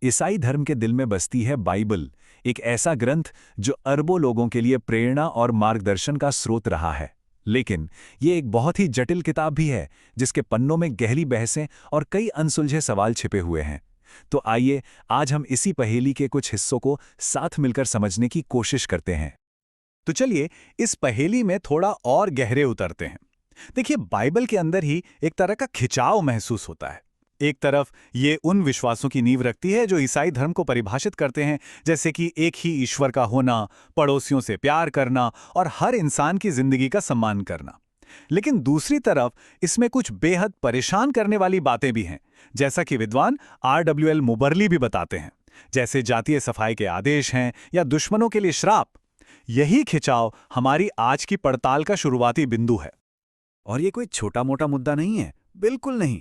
ईसाई धर्म के दिल में बसती है बाइबल, एक ऐसा ग्रंथ जो अरबों लोगों के लिए प्रेरणा और मार्गदर्शन का स्रोत रहा है। लेकिन ये एक बहुत ही जटिल किताब भी है, जिसके पन्नों में गहरी बहसें और कई अनसुलझे सवाल छिपे हुए हैं। तो आइए आज हम इसी पहेली के कुछ हिस्सों को साथ मिलकर समझने की कोशिश करते हैं। तो चलिए इस पहेली में थोड़ा और गहरे उतरते हैं। देखिए, बाइबल के अंदर ही एक तरह का खिंचाव महसूस होता है। एक तरफ ये उन विश्वासों की नींव रखती है जो ईसाई धर्म को परिभाषित करते हैं, जैसे कि एक ही ईश्वर का होना, पड़ोसियों से प्यार करना और हर इंसान की जिंदगी का सम्मान करना। लेकिन दूसरी तरफ इसमें कुछ बेहद परेशान करने वाली बातें भी हैं, जैसा कि विद्वान RWL मुबरली भी बताते हैं, जैसे जातीय सफाई के आदेश हैं या दुश्मनों के लिए श्राप। यही खिंचाव हमारी आज की पड़ताल का शुरुआती बिंदु है। और ये कोई छोटा मोटा मुद्दा नहीं है, बिल्कुल नहीं।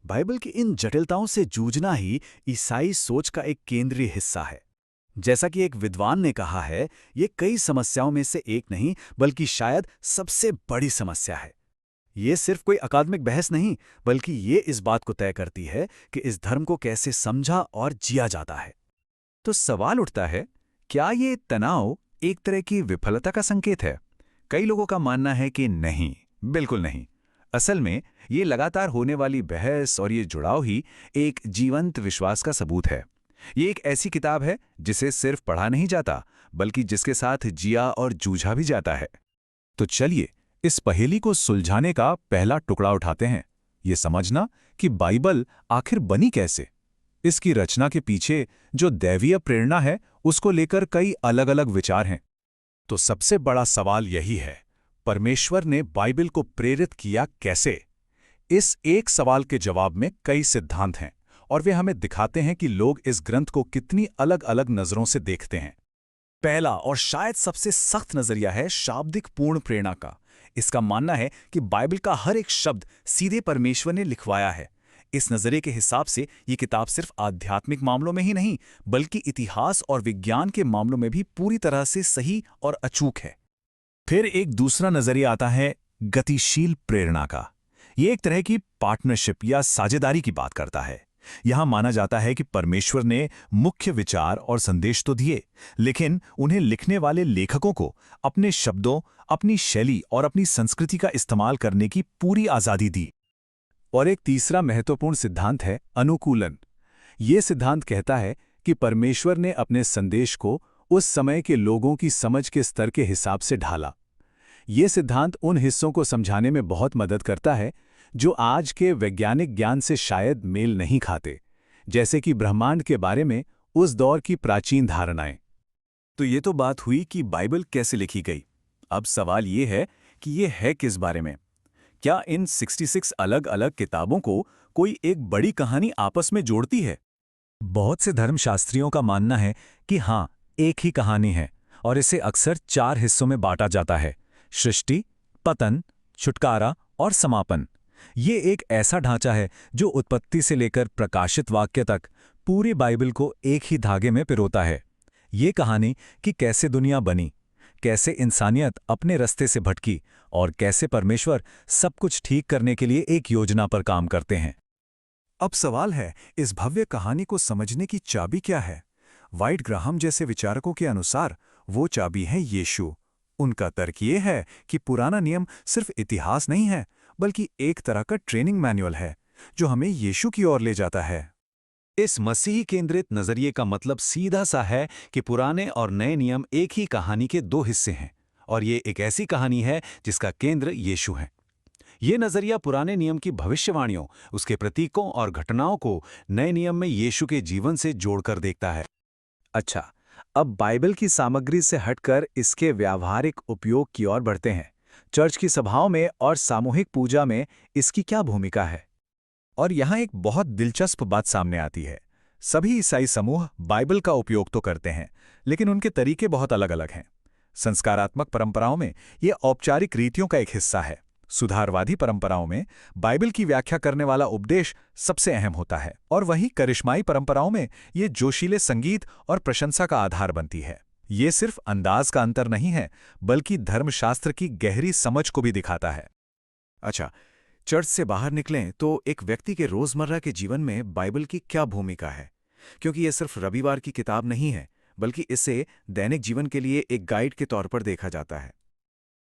बाइबल की इन जटिलताओं से जूझना ही ईसाई सोच का एक केंद्रीय हिस्सा है। जैसा कि एक विद्वान ने कहा है, ये कई समस्याओं में से एक नहीं, बल्कि शायद सबसे बड़ी समस्या है। ये सिर्फ कोई अकादमिक बहस नहीं, बल्कि ये इस बात को तय करती है कि इस धर्म को कैसे समझा और जिया जाता है। तो सवाल उठता है, क्या ये तनाव एक तरह की विफलता का संकेत है? कई लोगों का मानना है कि नहीं, बिल्कुल नहीं। असल में ये लगातार होने वाली बहस और ये जुड़ाव ही एक जीवंत विश्वास का सबूत है। ये एक ऐसी किताब है जिसे सिर्फ पढ़ा नहीं जाता, बल्कि जिसके साथ जिया और जूझा भी जाता है। तो चलिए इस पहेली को सुलझाने का पहला टुकड़ा उठाते हैं, ये समझना कि बाइबल आखिर बनी कैसे। इसकी रचना के पीछे जो दैवीय प्रेरणा है, उसको लेकर कई अलग अलग विचार हैं। तो सबसे बड़ा सवाल यही है, परमेश्वर ने बाइबल को प्रेरित किया कैसे? इस एक सवाल के जवाब में कई सिद्धांत हैं, और वे हमें दिखाते हैं कि लोग इस ग्रंथ को कितनी अलग अलग नजरों से देखते हैं। पहला और शायद सबसे सख्त नजरिया है शाब्दिक पूर्ण प्रेरणा का। इसका मानना है कि बाइबल का हर एक शब्द सीधे परमेश्वर ने लिखवाया है। इस नजरिए के हिसाब से ये किताब सिर्फ आध्यात्मिक मामलों में ही नहीं, बल्कि इतिहास और विज्ञान के मामलों में भी पूरी तरह से सही और अचूक है। फिर एक दूसरा नजरिया आता है गतिशील प्रेरणा का। ये एक तरह की पार्टनरशिप या साझेदारी की बात करता है। यहां माना जाता है कि परमेश्वर ने मुख्य विचार और संदेश तो दिए, लेकिन उन्हें लिखने वाले लेखकों को अपने शब्दों, अपनी शैली और अपनी संस्कृति का इस्तेमाल करने की पूरी आजादी दी। और एक तीसरा महत्वपूर्ण सिद्धांत है अनुकूलन। ये सिद्धांत कहता है कि परमेश्वर ने अपने संदेश को उस समय के लोगों की समझ के स्तर के हिसाब से ढाला। ये सिद्धांत उन हिस्सों को समझाने में बहुत मदद करता है जो आज के वैज्ञानिक ज्ञान से शायद मेल नहीं खाते, जैसे कि ब्रह्मांड के बारे में उस दौर की प्राचीन धारणाएं। तो ये तो बात हुई कि बाइबल कैसे लिखी गई। अब सवाल ये है कि ये है किस बारे में? क्या इन 66 अलग अलग किताबों को कोई एक बड़ी कहानी आपस में जोड़ती है? बहुत से धर्मशास्त्रियों का मानना है कि हाँ, एक ही कहानी है, और इसे अक्सर 4 हिस्सों में बांटा जाता है: सृष्टि, पतन, छुटकारा और समापन। ये एक ऐसा ढांचा है जो उत्पत्ति से लेकर प्रकाशित वाक्य तक पूरी बाइबल को एक ही धागे में पिरोता है। ये कहानी कि कैसे दुनिया बनी, कैसे इंसानियत अपने रास्ते से भटकी और कैसे परमेश्वर सब कुछ ठीक करने के लिए एक योजना पर काम करते हैं। अब सवाल है, इस भव्य कहानी को समझने की चाबी क्या है? व्हाइट ग्राहम जैसे विचारकों के अनुसार वो चाबी है यीशु। उनका तर्क ये है कि पुराना नियम सिर्फ इतिहास नहीं है, बल्कि एक तरह का ट्रेनिंग मैनुअल है जो हमें यीशु की ओर ले जाता है। इस मसीही केंद्रित नजरिए का मतलब सीधा सा है कि पुराने और नए नियम एक ही कहानी के 2 हिस्से हैं, और ये एक ऐसी कहानी है जिसका केंद्र यीशु है। ये नजरिया पुराने नियम की भविष्यवाणियों, उसके प्रतीकों और घटनाओं को नए नियम में यीशु के जीवन से जोड़कर देखता है। अच्छा, अब बाइबल की सामग्री से हटकर इसके व्यावहारिक उपयोग की ओर बढ़ते हैं। चर्च की सभाओं में और सामूहिक पूजा में इसकी क्या भूमिका है? और यहाँ एक बहुत दिलचस्प बात सामने आती है। सभी ईसाई समूह बाइबल का उपयोग तो करते हैं, लेकिन उनके तरीके बहुत अलग अलग हैं। संस्कारात्मक परंपराओं में ये औपचारिक रीतियों का एक हिस्सा है। सुधारवादी परंपराओं में बाइबल की व्याख्या करने वाला उपदेश सबसे अहम होता है, और वहीं करिश्माई परंपराओं में ये जोशीले संगीत और प्रशंसा का आधार बनती है। ये सिर्फ अंदाज का अंतर नहीं है, बल्कि धर्मशास्त्र की गहरी समझ को भी दिखाता है। अच्छा, चर्च से बाहर निकलें तो एक व्यक्ति के रोजमर्रा के जीवन में बाइबल की क्या भूमिका है? क्योंकि यह सिर्फ रविवार की किताब नहीं है, बल्कि इसे दैनिक जीवन के लिए एक गाइड के तौर पर देखा जाता है।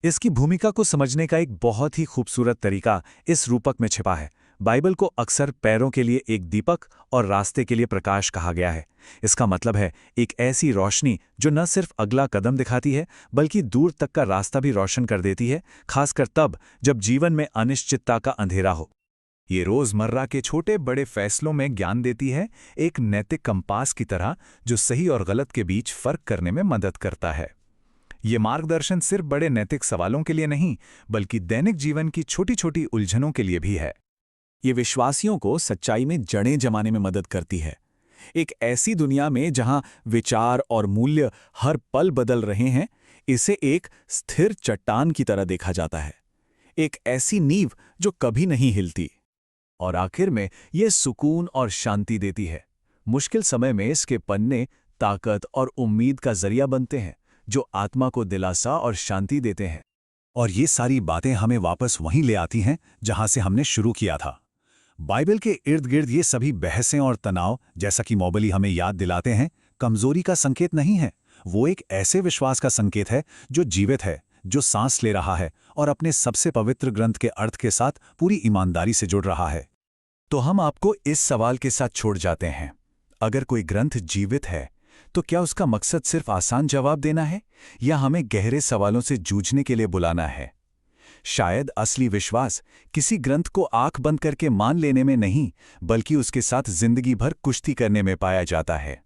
इसकी भूमिका को समझने का एक बहुत ही खूबसूरत तरीका इस रूपक में छिपा है। बाइबल को अक्सर पैरों के लिए एक दीपक और रास्ते के लिए प्रकाश कहा गया है। इसका मतलब है एक ऐसी रोशनी जो न सिर्फ अगला कदम दिखाती है, बल्कि दूर तक का रास्ता भी रोशन कर देती है, खासकर तब जब जीवन में अनिश्चितता का अंधेरा हो। ये रोजमर्रा के छोटे बड़े फैसलों में ज्ञान देती है, एक नैतिक कंपास की तरह जो सही और गलत के बीच फर्क करने में मदद करता है। ये मार्गदर्शन सिर्फ बड़े नैतिक सवालों के लिए नहीं, बल्कि दैनिक जीवन की छोटी छोटी उलझनों के लिए भी है। ये विश्वासियों को सच्चाई में जड़ें जमाने में मदद करती है। एक ऐसी दुनिया में जहां विचार और मूल्य हर पल बदल रहे हैं, इसे एक स्थिर चट्टान की तरह देखा जाता है, एक ऐसी नींव जो कभी नहीं हिलती। और आखिर में ये सुकून और शांति देती है। मुश्किल समय में इसके पन्ने ताकत और उम्मीद का जरिया बनते हैं, जो आत्मा को दिलासा और शांति देते हैं। और ये सारी बातें हमें वापस वहीं ले आती हैं जहां से हमने शुरू किया था। बाइबल के इर्द गिर्द ये सभी बहसें और तनाव, जैसा कि मोबली हमें याद दिलाते हैं, कमजोरी का संकेत नहीं है। वो एक ऐसे विश्वास का संकेत है जो जीवित है, जो सांस ले रहा है और अपने सबसे पवित्र ग्रंथ के अर्थ के साथ पूरी ईमानदारी से जुड़ रहा है। तो हम आपको इस सवाल के साथ छोड़ जाते हैं, अगर कोई ग्रंथ जीवित है तो क्या उसका मकसद सिर्फ आसान जवाब देना है, या हमें गहरे सवालों से जूझने के लिए बुलाना है? शायद असली विश्वास किसी ग्रंथ को आंख बंद करके मान लेने में नहीं, बल्कि उसके साथ जिंदगी भर कुश्ती करने में पाया जाता है।